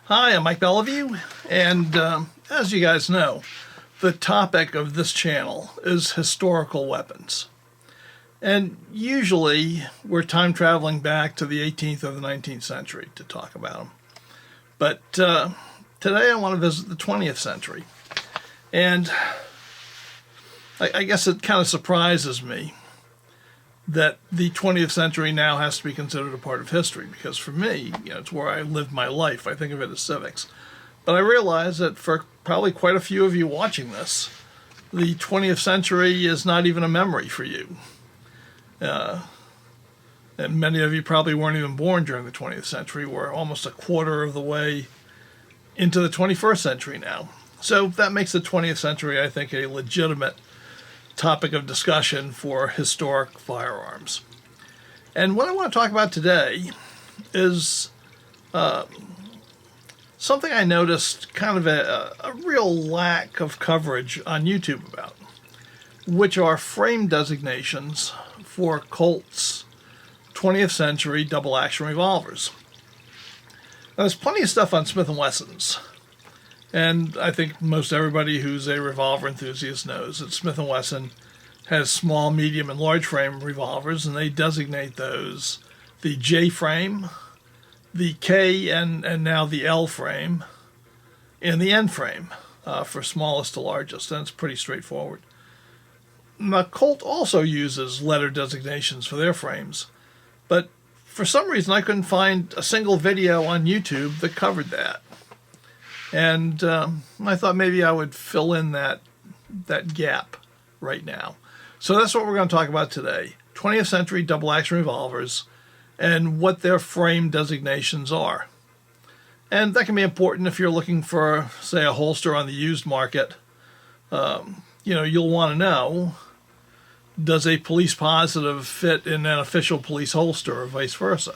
Hi, I'm Mike Beliveau, and as you guys know, the topic of this channel is historical weapons. And usually we're time traveling back to the 18th or the 19th century to talk about them. But today I want to visit the 20th century. And I guess it kind of surprises me that the 20th century now has to be considered a part of history, because for me, it's where I lived my life. I think of it as civics. But I realize that for probably quite a few of you watching this, the 20th century is not even a memory for you. And many of you probably weren't even born during the 20th century. We're almost a quarter of the way into the 21st century now. So that makes the 20th century, I think, a legitimate topic of discussion for historic firearms. And what I want to talk about today is something I noticed kind of a real lack of coverage on YouTube about, which are frame designations for Colt's 20th century double-action revolvers. Now, there's plenty of stuff on Smith & Wessons. And I think most everybody who's a revolver enthusiast knows that Smith & Wesson has small, medium, and large frame revolvers, and they designate those the J frame, the K and now the L frame, and the N frame for smallest to largest, and it's pretty straightforward. Now, Colt also uses letter designations for their frames, but for some reason I couldn't find a single video on YouTube that covered that. And I thought maybe I would fill in that gap right now. So that's what we're going to talk about today. 20th century double-action revolvers and what their frame designations are. And that can be important if you're looking for, say, a holster on the used market. You'll want to know, does a police positive fit in an official police holster or vice versa?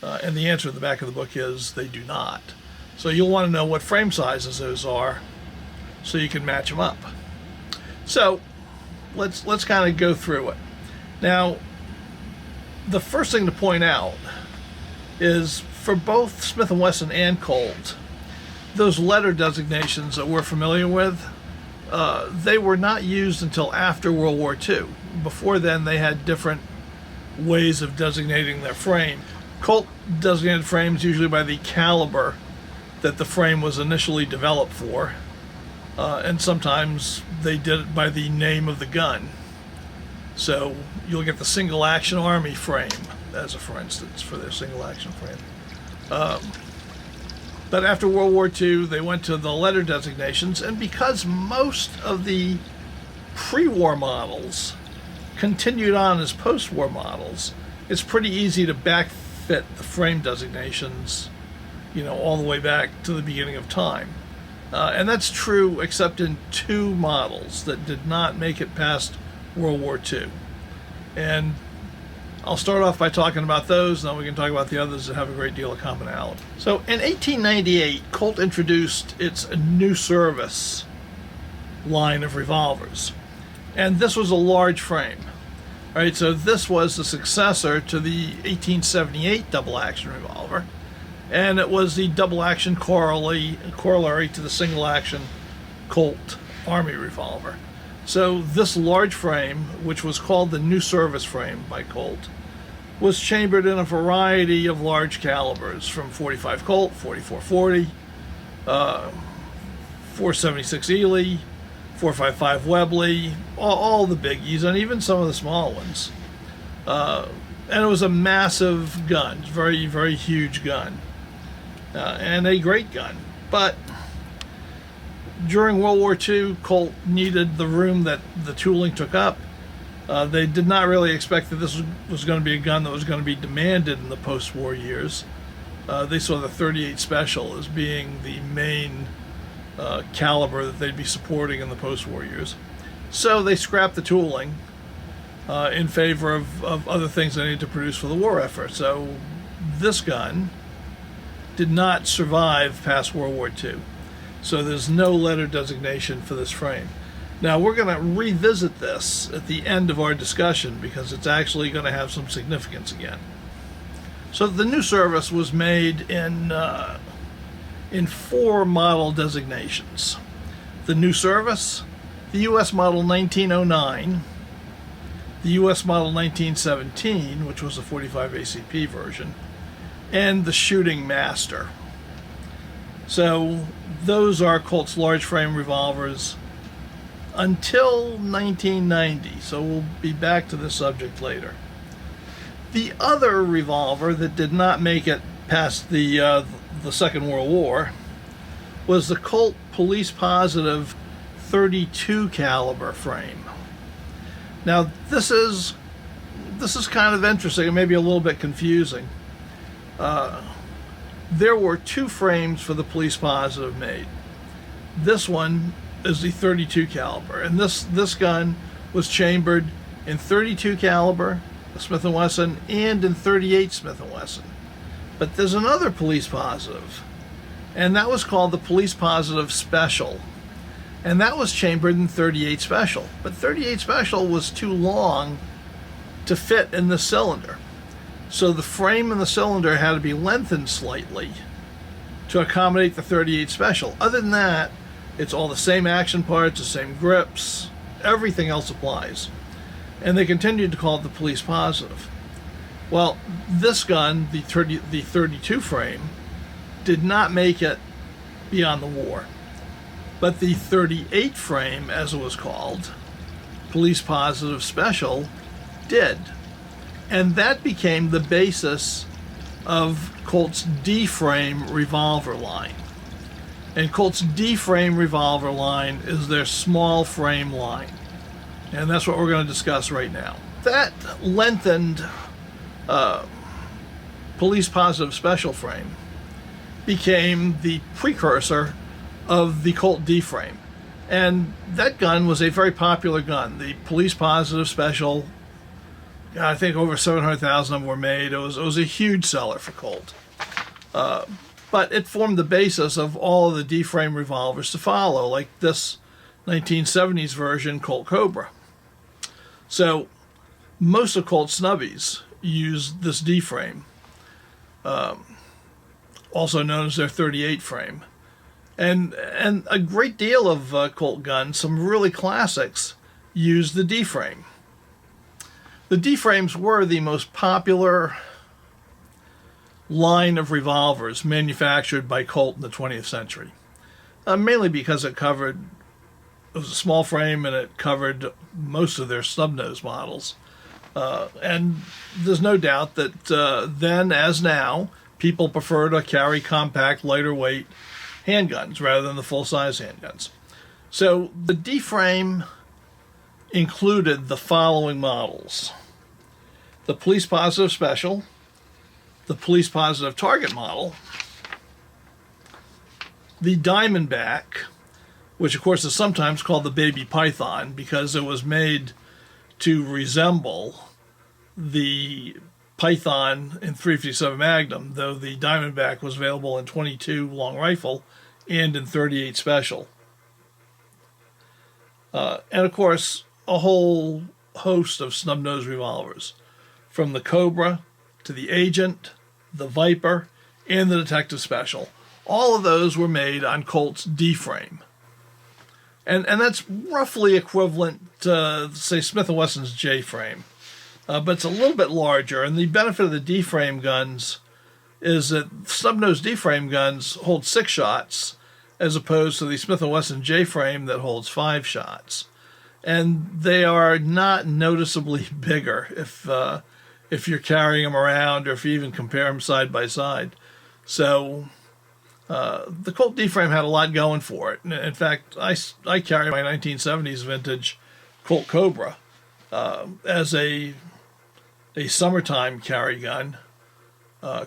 And the answer in the back of the book is they do not. So you'll want to know what frame sizes those are so you can match them up. So let's kind of go through it. Now, the first thing to point out is for both Smith & Wesson and Colt, those letter designations that we're familiar with, they were not used until after World War II. Before then, they had different ways of designating their frame. Colt designated frames usually by the caliber that the frame was initially developed for, and sometimes they did it by the name of the gun. So you'll get the single action Army frame as a for instance for their single action frame. But after World War II, they went to the letter designations, and because most of the pre-war models continued on as post-war models, it's pretty easy to backfit the frame designations all the way back to the beginning of time. And that's true except in two models that did not make it past World War II. And I'll start off by talking about those, and then we can talk about the others that have a great deal of commonality. So in 1898, Colt introduced its new service line of revolvers. And this was a large frame. All right, so this was the successor to the 1878 double-action revolver. And it was the double-action corollary to the single-action Colt Army revolver. So this large frame, which was called the New Service Frame by Colt, was chambered in a variety of large calibers, from 45 Colt, 4440, 476 Ely, 455 Webley, all the biggies, and even some of the small ones. And it was a massive gun, very, very huge gun. And a great gun. But during World War II, Colt needed the room that the tooling took up. They did not really expect that this was going to be a gun that was going to be demanded in the post-war years. They saw the .38 Special as being the main caliber that they'd be supporting in the post-war years. So they scrapped the tooling in favor of other things they needed to produce for the war effort. So this gun did not survive past World War II. So there's no letter designation for this frame. Now we're going to revisit this at the end of our discussion because it's actually going to have some significance again. So the new service was made in in 4 model designations. The new service, the U.S. model 1909, the U.S. model 1917, which was a 45 ACP version, and the shooting master. So those are Colt's large frame revolvers until 1990, so we'll be back to this subject later. The other revolver that did not make it past the Second World War was the Colt Police Positive 32 caliber frame. Now this is kind of interesting and maybe a little bit confusing. There were 2 frames for the Police Positive made. This one is the 32 caliber, and this gun was chambered in 32 caliber Smith & Wesson and in 38 Smith & Wesson. But there's another Police Positive, and that was called the Police Positive Special, and that was chambered in 38 Special. But 38 Special was too long to fit in the cylinder, so the frame and the cylinder had to be lengthened slightly to accommodate the 38 Special. Other than that, it's all the same action parts, the same grips, everything else applies. And they continued to call it the Police Positive. Well, this gun, the 32 frame, did not make it beyond the war. But the 38 frame, as it was called, Police Positive Special, did. And that became the basis of Colt's D-frame revolver line. And Colt's D-frame revolver line is their small frame line. And that's what we're going to discuss right now. That lengthened Police Positive Special frame became the precursor of the Colt D-frame. And that gun was a very popular gun. The Police Positive Special, I think over 700,000 of them were made. It was a huge seller for Colt. But it formed the basis of all of the D-frame revolvers to follow, like this 1970s version, Colt Cobra. So most of Colt's snubbies use this D-frame, also known as their 38 frame. And a great deal of Colt guns, some really classics, use the D-frame. The D-frames were the most popular line of revolvers manufactured by Colt in the 20th century, mainly because it was a small frame and it covered most of their snub-nose models. And there's no doubt that then, as now, people prefer to carry compact, lighter weight handguns rather than the full-size handguns. So the D-frame included the following models: the Police Positive Special, the Police Positive Target model, the Diamondback, which of course is sometimes called the Baby Python because it was made to resemble the Python in .357 Magnum, though the Diamondback was available in .22 long rifle and in .38 Special. And of course, a whole host of snub-nose revolvers, from the Cobra to the Agent, the Viper, and the Detective Special. All of those were made on Colt's D-frame. And that's roughly equivalent to, say, Smith & Wesson's J-frame. But it's a little bit larger, and the benefit of the D-frame guns is that snub-nose D-frame guns hold 6 shots, as opposed to the Smith & Wesson J-frame that holds 5 shots. And they are not noticeably bigger if you're carrying them around, or if you even compare them side by side. So the Colt D-frame had a lot going for it. In fact, I carry my 1970s vintage Colt Cobra as a summertime carry gun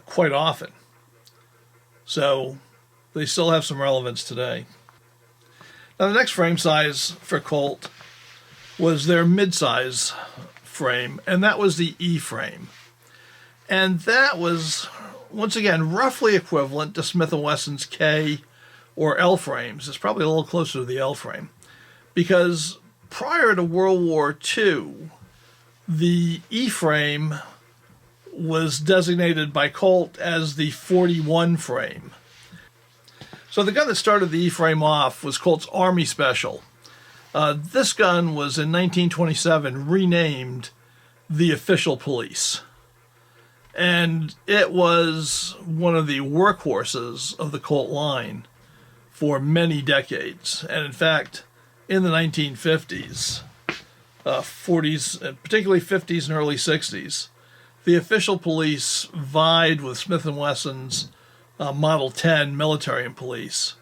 quite often. So they still have some relevance today. Now the next frame size for Colt was their mid-size frame, and that was the E frame. And that was, once again, roughly equivalent to Smith & Wesson's K or L frames. It's probably a little closer to the L frame, because prior to World War II, the E frame was designated by Colt as the 41 frame. So the gun that started the E-frame off was Colt's Army Special. This gun was in 1927 renamed the Official Police. And it was one of the workhorses of the Colt line for many decades. And in fact, in the 1950s, 40s, particularly 50s and early 60s, the Official Police vied with Smith & Wesson's Model 10 military and police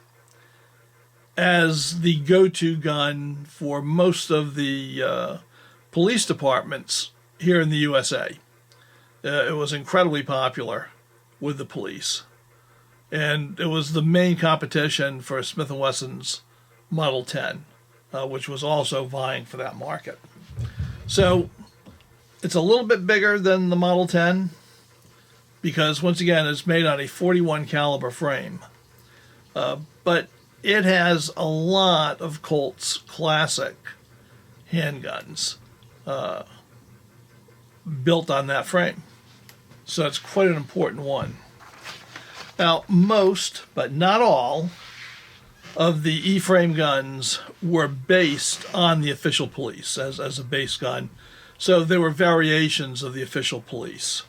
as the go-to gun for most of the police departments here in the USA. It was incredibly popular with the police. And it was the main competition for Smith & Wesson's Model 10, which was also vying for that market. So it's a little bit bigger than the Model 10 because, once again, it's made on a 41 caliber frame. But it has a lot of Colt's classic handguns built on that frame. So it's quite an important one. Now, most, but not all, of the E-frame guns were based on the Official Police as a base gun. So there were variations of the Official Police.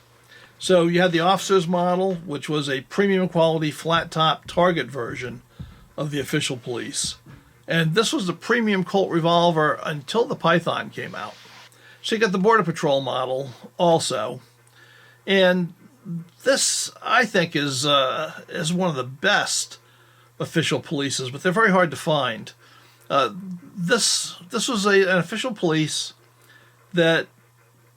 So you had the officer's model, which was a premium quality flat top target version of the Official Police. And this was the premium Colt revolver until the Python came out. So you got the Border Patrol model also. And this, I think, is one of the best Official Polices, but they're very hard to find. This was an Official Police that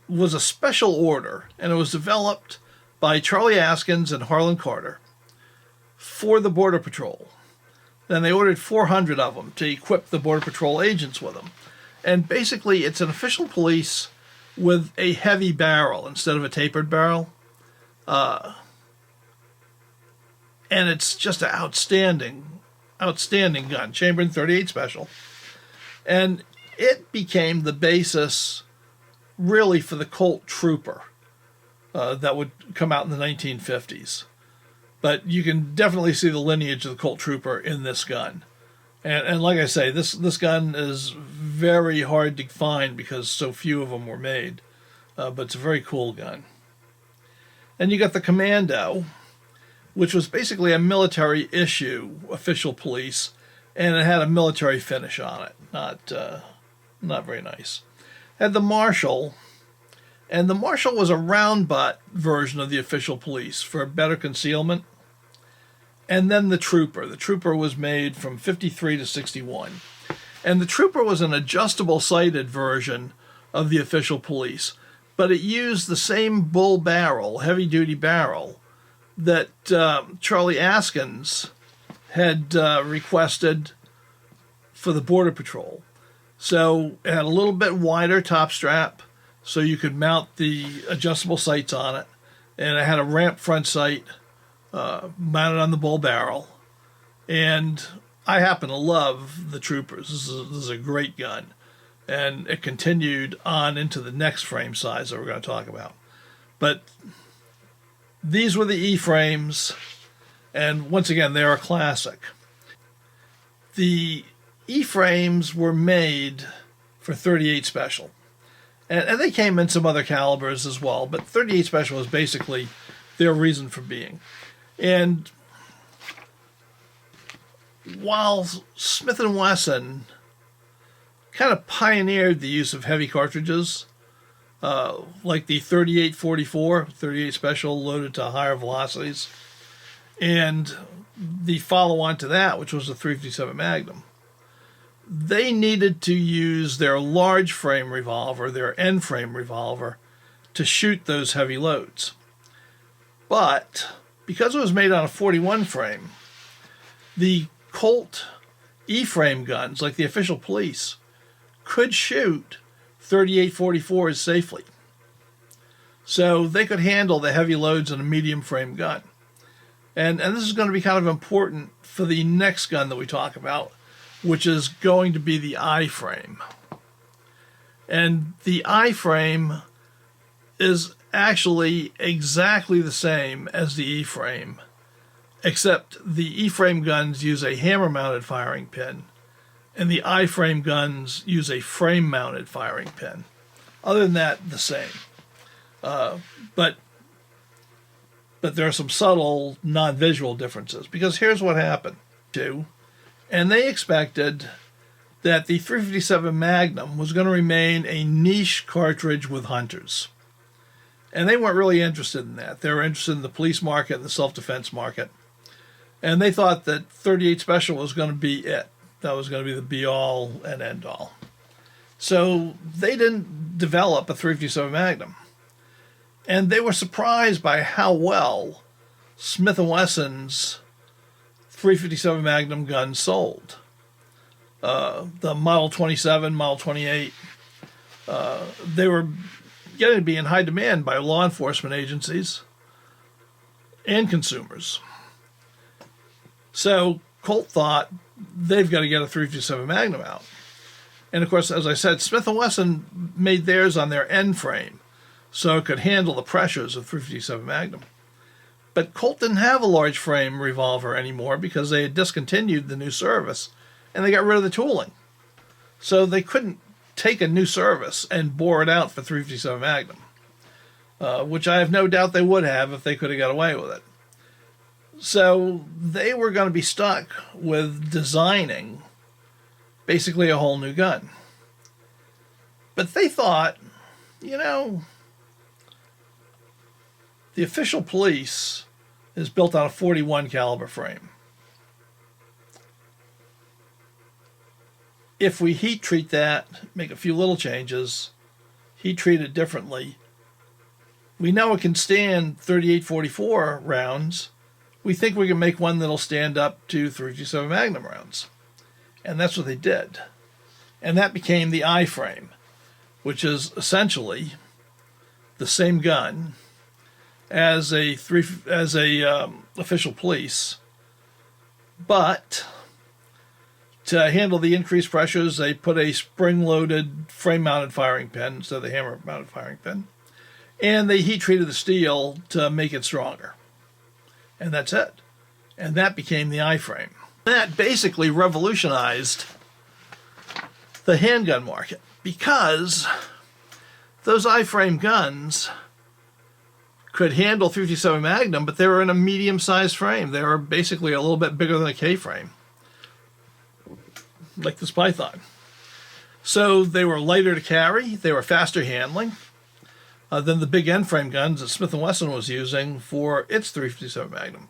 was a special order, and it was developed by Charlie Askins and Harlan Carter for the Border Patrol. Then they ordered 400 of them to equip the Border Patrol agents with them. And basically, it's an Official Police with a heavy barrel instead of a tapered barrel. And it's just an outstanding gun, chambered in .38 Special. And it became the basis, really, for the Colt Trooper that would come out in the 1950s. But you can definitely see the lineage of the Colt Trooper in this gun. And like I say, this gun is very hard to find because so few of them were made. But it's a very cool gun. And you got the Commando, which was basically a military issue Official Police, and it had a military finish on it. Not very nice. Had the Marshal, and the Marshal was a round butt version of the Official Police for better concealment. And then the Trooper. The Trooper was made from 53 to 61. And the Trooper was an adjustable sighted version of the Official Police, but it used the same bull barrel, heavy-duty barrel, that Charlie Askins had requested for the Border Patrol. So it had a little bit wider top strap, so you could mount the adjustable sights on it, and it had a ramp front sight mounted on the bull barrel. And I happen to love the Troopers. This is a great gun. And it continued on into the next frame size that we're going to talk about. But these were the E-frames, and once again, they're a classic. The E-frames were made for .38 Special. And they came in some other calibers as well, but .38 Special was basically their reason for being. And while Smith & Wesson kind of pioneered the use of heavy cartridges, like the 3844, .38 Special loaded to higher velocities, and the follow-on to that, which was the .357 Magnum, they needed to use their large frame revolver, their end frame revolver, to shoot those heavy loads. But because it was made on a 41 frame, the Colt E-frame guns, like the Official Police, could shoot 3844s safely. So they could handle the heavy loads in a medium frame gun. And this is going to be kind of important for the next gun that we talk about, which is going to be the I-frame. And the I-frame is actually exactly the same as the E-frame, except the E-frame guns use a hammer-mounted firing pin, and the I-frame guns use a frame-mounted firing pin. Other than that, the same. But there are some subtle non-visual differences, because here's what happened. And they expected that the .357 Magnum was going to remain a niche cartridge with hunters. And they weren't really interested in that. They were interested in the police market and the self-defense market. And they thought that .38 Special was going to be it. That was going to be the be-all and end-all. So they didn't develop a .357 Magnum. And they were surprised by how well Smith & Wesson's .357 Magnum gun sold. The Model 27, Model 28, they were getting to be in high demand by law enforcement agencies and consumers. So Colt thought they've got to get a .357 Magnum out. And of course, as I said, Smith & Wesson made theirs on their end frame, so it could handle the pressures of .357 Magnum. But Colt didn't have a large frame revolver anymore because they had discontinued the new service and they got rid of the tooling. So they couldn't take a new service and bore it out for .357 Magnum, which I have no doubt they would have if they could have got away with it. So they were going to be stuck with designing basically a whole new gun. But they thought, the official police is built on a .41 caliber frame. If we heat treat that, make a few little changes, heat treat it differently, we know it can stand .38-44 rounds. We think we can make one that'll stand up to .357 Magnum rounds. And that's what they did. And that became the I-frame, which is essentially the same gun as official police, but to handle the increased pressures, they put a spring-loaded frame-mounted firing pin instead of the hammer-mounted firing pin, and they heat-treated the steel to make it stronger. And that's it. And that became the I-frame. That basically revolutionized the handgun market because those I-frame guns could handle .357 Magnum, but they were in a medium-sized frame. They were basically a little bit bigger than a K-frame, like this Python. So they were lighter to carry. They were faster handling than the big end-frame guns that Smith & Wesson was using for its .357 Magnum.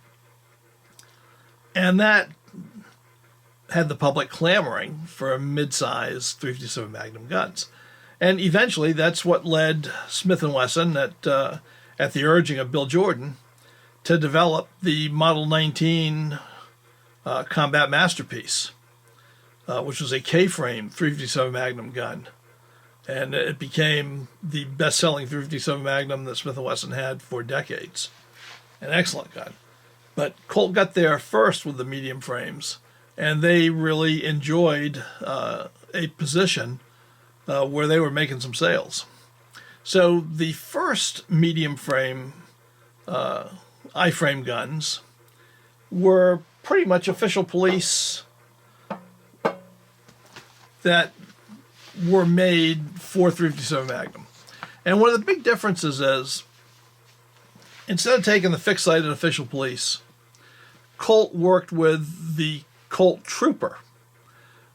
And that had the public clamoring for mid-size .357 Magnum guns. And eventually that's what led Smith & Wesson, at the urging of Bill Jordan, to develop the Model 19 Combat Masterpiece, which was a K-frame .357 Magnum gun. And it became the best-selling .357 Magnum that Smith & Wesson had for decades. An excellent gun. But Colt got there first with the medium frames, and they really enjoyed a position where they were making some sales. So the first medium frame I-frame guns were pretty much official police that were made for .357 Magnum. And one of the big differences is, instead of taking the fixed-sighted official police, Colt worked with the Colt Trooper,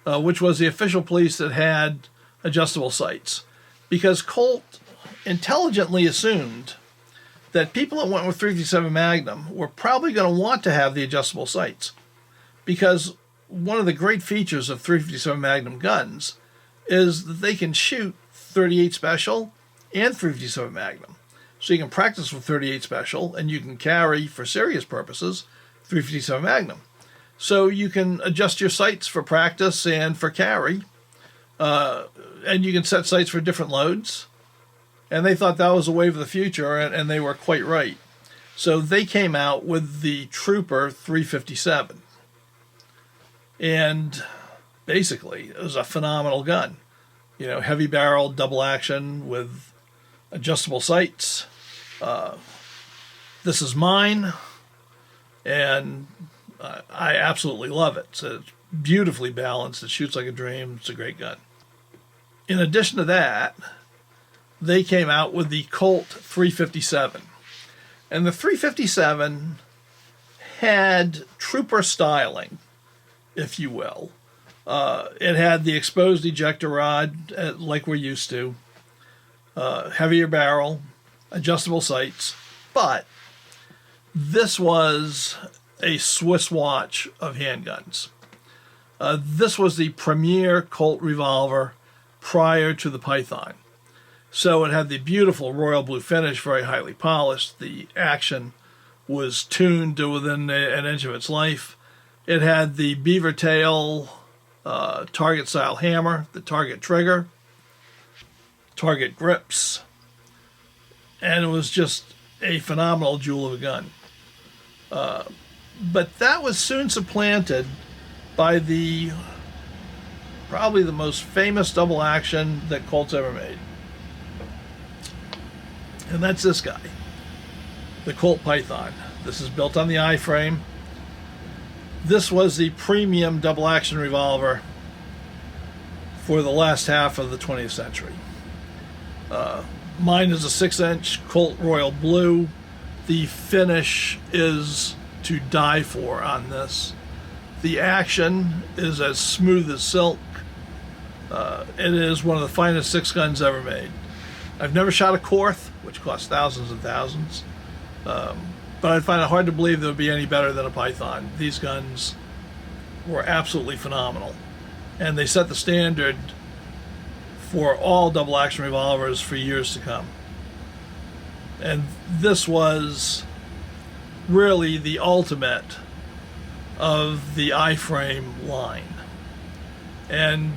which was the official police that had adjustable sights. Because Colt intelligently assumed that people that went with .357 Magnum were probably going to want to have the adjustable sights. Because one of the great features of .357 Magnum guns is that they can shoot .38 Special and .357 Magnum. So you can practice with .38 Special, and you can carry, for serious purposes, .357 Magnum. So you can adjust your sights for practice and for carry, and you can set sights for different loads. And they thought that was a wave of the future, and they were quite right. So they came out with the Trooper 357. And basically, it was a phenomenal gun. Heavy barrel, double action with adjustable sights. This is mine. And I absolutely love it. So it's beautifully balanced. It shoots like a dream. It's a great gun. In addition to that, they came out with the Colt 357. And the 357 had trooper styling, if you will. It had the exposed ejector rod, like we're used to, heavier barrel, adjustable sights, but this was a Swiss watch of handguns. This was the premier Colt revolver prior to the Python. So it had the beautiful royal blue finish, very highly polished. The action was tuned to within an inch of its life. It had the beaver tail target style hammer, the target trigger, target grips, and it was just a phenomenal jewel of a gun. But that was soon supplanted by probably the most famous double action that Colts ever made. And that's this guy, the Colt Python. This is built on the I-frame. This was the premium double action revolver for the last half of the 20th century. Mine is a 6-inch Colt Royal Blue. The finish is to die for on this. The action is as smooth as silk. It is one of the finest 6 guns ever made. I've never shot a Korth, which costs thousands and thousands, but I'd find it hard to believe there would be any better than a Python. These guns were absolutely phenomenal, and they set the standard for all double action revolvers for years to come. And this was really the ultimate of the I-frame line. And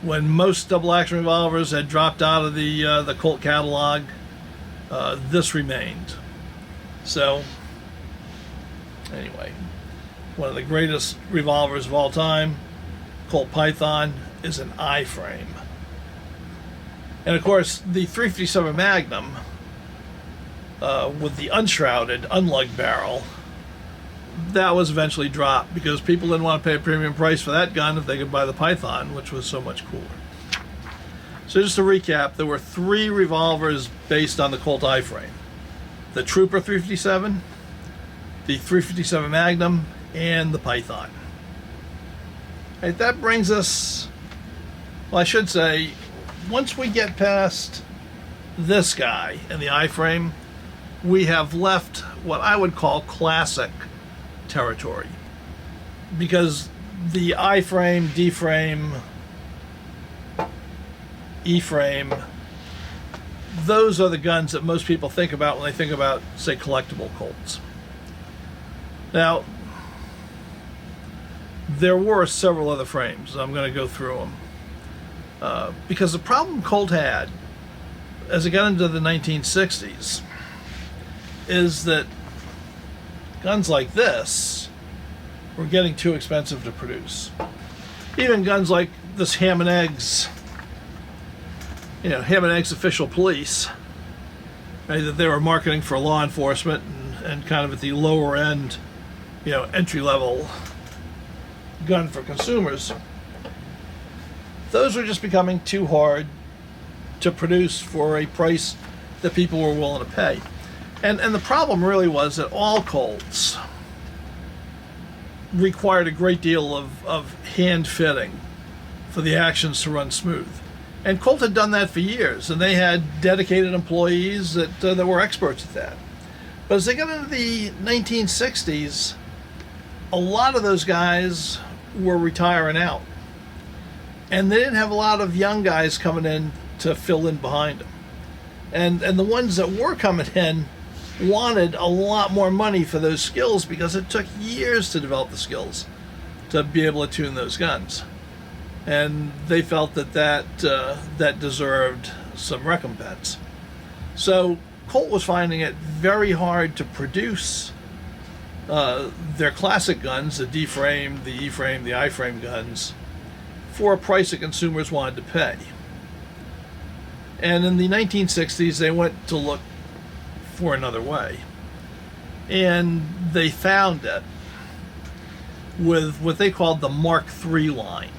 when most double action revolvers had dropped out of the Colt catalog, this remained. So anyway, one of the greatest revolvers of all time, Colt Python, is an I-frame. And of course, the 357 Magnum, with the unshrouded, unlugged barrel, that was eventually dropped because people didn't want to pay a premium price for that gun if they could buy the Python, which was so much cooler. So just to recap, there were 3 revolvers based on the Colt I-frame: the Trooper 357, the 357 Magnum, and the Python. Right, that brings us, well, I should say, once we get past this guy and the I-frame, we have left what I would call classic territory, because the I-frame, D-frame, E-frame, those are the guns that most people think about when they think about, say, collectible Colts. Now, there were several other frames. I'm going to go through them. Because the problem Colt had as it got into the 1960s is that guns like this were getting too expensive to produce. Even guns like this Ham and Eggs, Ham and Eggs Official Police, right, that they were marketing for law enforcement and kind of at the lower end, entry level gun for consumers. Those were just becoming too hard to produce for a price that people were willing to pay. And the problem really was that all Colts required a great deal of hand fitting for the actions to run smooth. And Colt had done that for years, and they had dedicated employees that were experts at that. But as they got into the 1960s, a lot of those guys were retiring out. And they didn't have a lot of young guys coming in to fill in behind them. And the ones that were coming in wanted a lot more money for those skills because it took years to develop the skills to be able to tune those guns. And they felt that deserved some recompense. So Colt was finding it very hard to produce their classic guns, the D-frame, the E-frame, the I-frame guns, for a price that consumers wanted to pay. And in the 1960s, they went to look for another way. and they found it with what they called the Mark III line.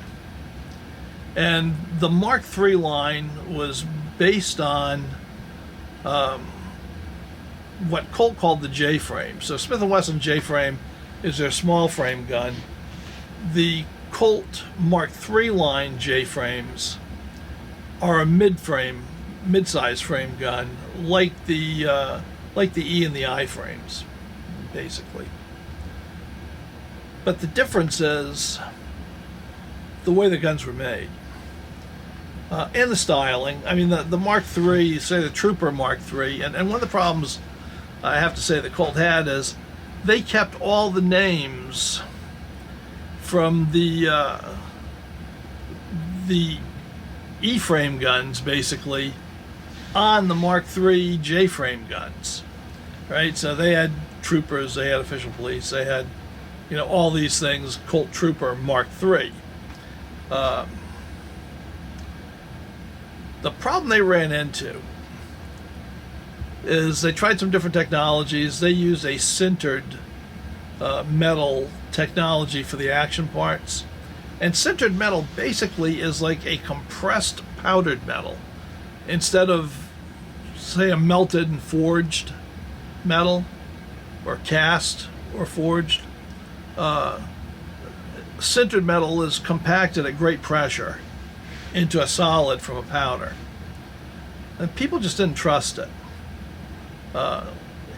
And the Mark III line was based on what Colt called the J-frame. So Smith & Wesson J-frame is their small frame gun. The Colt Mark III line J-frames are a mid-size frame gun, like the E and the I frames, basically. But the difference is the way the guns were made. And the styling. I mean, the Mark III, say the Trooper Mark III, and one of the problems I have to say that Colt had is they kept all the names from the E-frame guns, basically, on the Mark III J-frame guns, right? So they had Troopers, they had Official Police, they had, all these things, Colt Trooper Mark III. The problem they ran into is they tried some different technologies. They used a sintered metal technology for the action parts. And sintered metal basically is like a compressed powdered metal. Instead of, say, a melted and forged metal, or cast or forged, sintered metal is compacted at great pressure into a solid from a powder. And people just didn't trust it.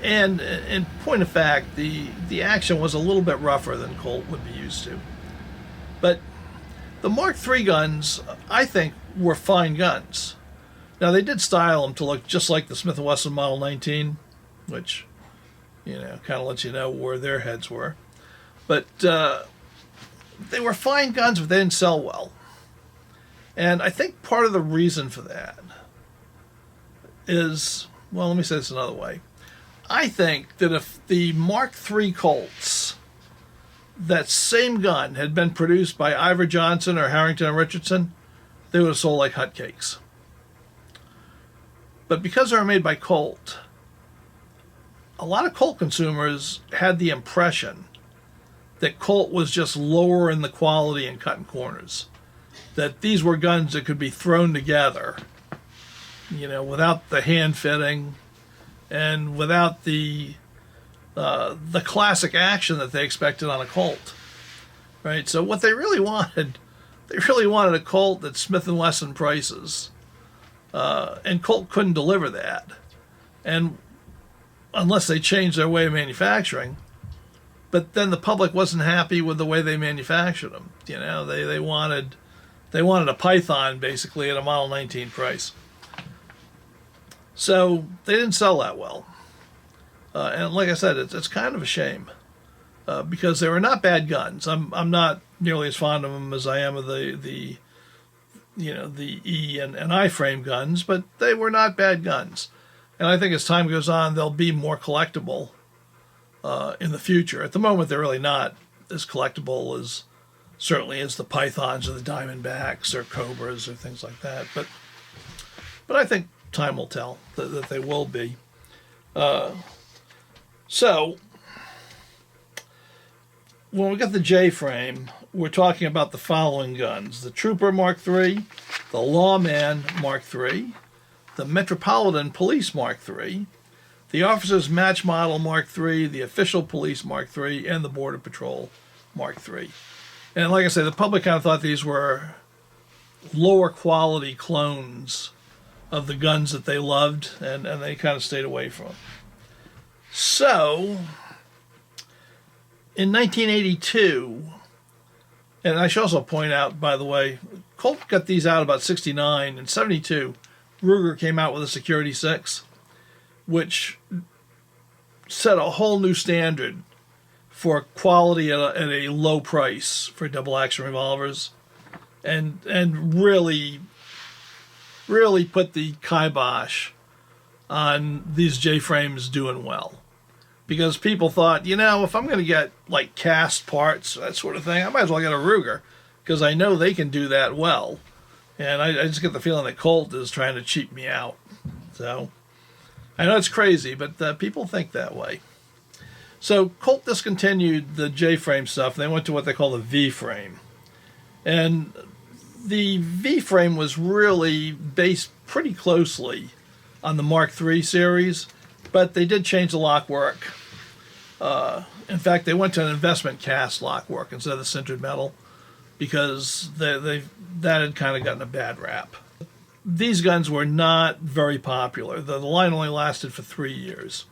And in point of fact, the action was a little bit rougher than Colt would be used to. But the Mark III guns, I think, were fine guns. Now, they did style them to look just like the Smith & Wesson Model 19, which, kind of lets you know where their heads were. But they were fine guns, but they didn't sell well. And I think part of the reason for that is, well, let me say this another way. I think that if the Mark III Colts, that same gun, had been produced by Ivor Johnson or Harrington and Richardson, they would have sold like hotcakes. But because they were made by Colt, a lot of Colt consumers had the impression that Colt was just lower in the quality and cutting corners. That these were guns that could be thrown together, without the hand fitting and without the classic action that they expected on a Colt, right? So what they really wanted a Colt at Smith & Wesson prices, and Colt couldn't deliver that, and unless they changed their way of manufacturing. But then the public wasn't happy with the way they manufactured them. They wanted a Python basically at a Model 19 price. So they didn't sell that well. And like I said, it's kind of a shame because they were not bad guns. I'm not nearly as fond of them as I am of the E and I frame guns, but they were not bad guns. And I think as time goes on, they'll be more collectible in the future. At the moment, they're really not as collectible as certainly as the Pythons or the Diamondbacks or Cobras or things like that. But I think time will tell that they will be. So when we got the J-frame, we're talking about the following guns: the Trooper Mark III, the Lawman Mark III, the Metropolitan Police Mark III, the Officer's Match Model Mark III, the Official Police Mark III, and the Border Patrol Mark III. And like I say, the public kind of thought these were lower quality clones of the guns that they loved, and they kind of stayed away from them. So, in 1982, and I should also point out, by the way, Colt got these out about 69. In 72, Ruger came out with a Security 6, which set a whole new standard for quality at a low price for double action revolvers, and really put the kibosh on these J-frames doing well. Because people thought, if I'm going to get like cast parts, that sort of thing, I might as well get a Ruger, because I know they can do that well. And I just get the feeling that Colt is trying to cheap me out. So I know it's crazy, but people think that way. So Colt discontinued the J-frame stuff. They went to what they call the V-frame. And the V-frame was really based pretty closely on the Mark III series, but they did change the lock work. In fact, they went to an investment cast lock work instead of the sintered metal because that had kind of gotten a bad rap. These guns were not very popular. The line only lasted for 3 years.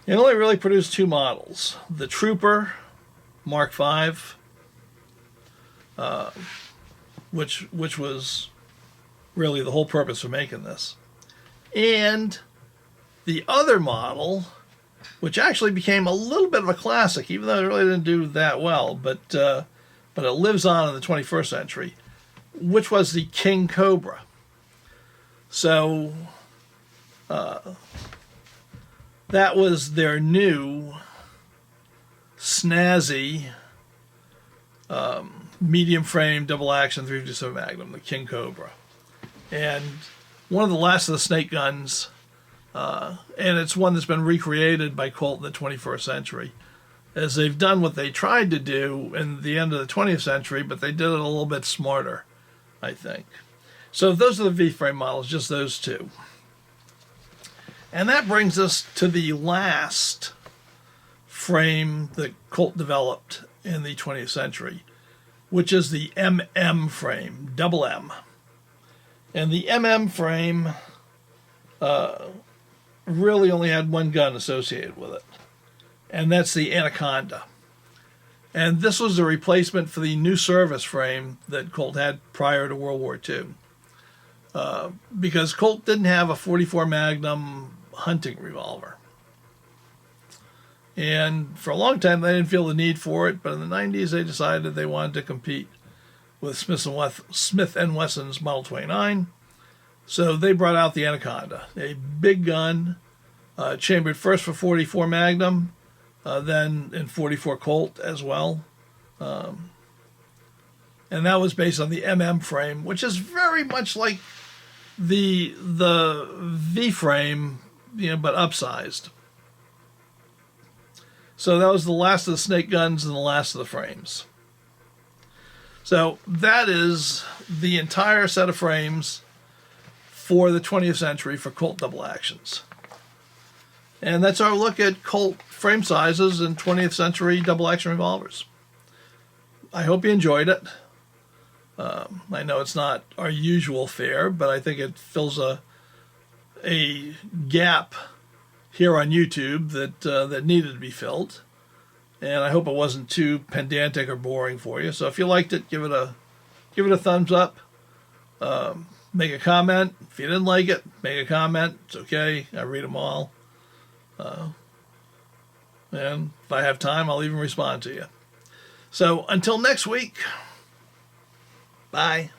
It only really produced 2 models. The Trooper Mark V, which was really the whole purpose for making this. And the other model, which actually became a little bit of a classic, even though it really didn't do that well, but it lives on in the 21st century, which was the King Cobra. So that was their new snazzy medium frame double action 357 Magnum, the King Cobra. And one of the last of the snake guns, and it's one that's been recreated by Colt in the 21st century, as they've done what they tried to do in the end of the 20th century, but they did it a little bit smarter, I think. So those are the V-frame models, just those 2. And that brings us to the last frame that Colt developed in the 20th century, which is the MM frame, double M. And the MM frame really only had one gun associated with it, and that's the Anaconda. And this was a replacement for the new service frame that Colt had prior to World War II. Because Colt didn't have a .44 Magnum hunting revolver. And for a long time, they didn't feel the need for it, but in the 90s, they decided they wanted to compete with Smith & Wesson's Model 29. So they brought out the Anaconda, a big gun, chambered first for .44 Magnum, then in .44 Colt as well. And that was based on the MM frame, which is very much like the V frame, but upsized. So that was the last of the snake guns and the last of the frames. So that is the entire set of frames for the 20th century for Colt double actions. And that's our look at Colt frame sizes and 20th century double action revolvers. I hope you enjoyed it. I know it's not our usual fare, but I think it fills a gap here on YouTube that needed to be filled. And I hope it wasn't too pedantic or boring for you. So if you liked it, give it a thumbs up. Make a comment. If you didn't like it, make a comment. It's okay. I read them all. And if I have time, I'll even respond to you. So until next week, bye.